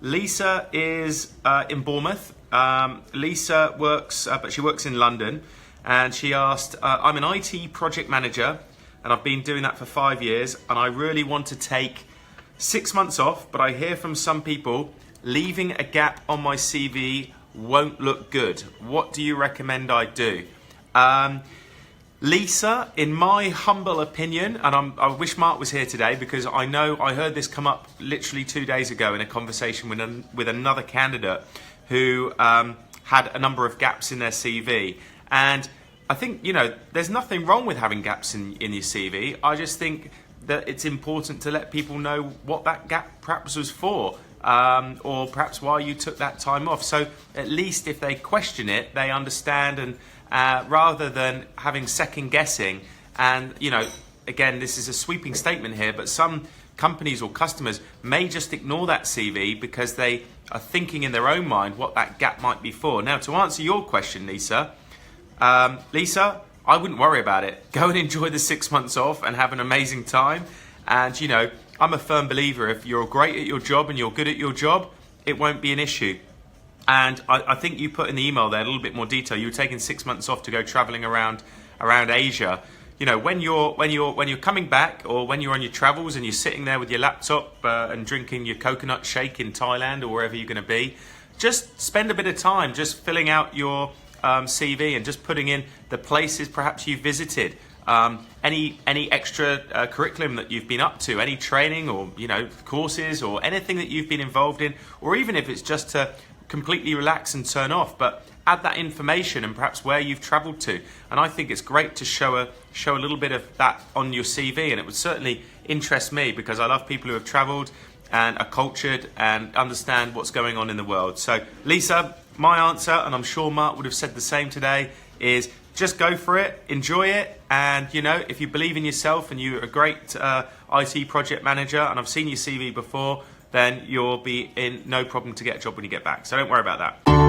Lisa is in Bournemouth. Lisa works, but she works in London, and she asked, I'm an IT project manager, and I've been doing that for 5 years, and I really want to take 6 months off, but I hear from some people leaving a gap on my CV won't look good. What do you recommend I do? Lisa, in my humble opinion, and I wish Mark was here today because I know I heard this come up literally 2 days ago in a conversation with another candidate who had a number of gaps in their CV. And I think, there's nothing wrong with having gaps in your CV. I just think that it's important to let people know what that gap perhaps was for, or perhaps why you took that time off. So at least if they question it, they understand, and rather than having second guessing. And again, this is a sweeping statement here, but some companies or customers may just ignore that CV because they are thinking in their own mind what that gap might be for. Now, to answer your question, Lisa, I wouldn't worry about it. Go and enjoy the 6 months off and have an amazing time. And I'm a firm believer, if you're great at your job and you're good at your job, it won't be an issue. And I think you put in the email there a little bit more detail. You were taking 6 months off to go traveling around Asia. When you're coming back, or when you're on your travels and you're sitting there with your laptop and drinking your coconut shake in Thailand or wherever you're going to be, just spend a bit of time just filling out your CV and just putting in the places perhaps you've visited, any extra curriculum that you've been up to, any training or courses or anything that you've been involved in, or even if it's just to completely relax and turn off, but add that information and perhaps where you've traveled to. And I think it's great to show a little bit of that on your CV, and it would certainly interest me because I love people who have traveled and are cultured and understand what's going on in the world. So Lisa, my answer, and I'm sure Mark would have said the same today, is just go for it, enjoy it, and if you believe in yourself and you're a great IT project manager, and I've seen your CV before, then you'll be in no problem to get a job when you get back. So don't worry about that.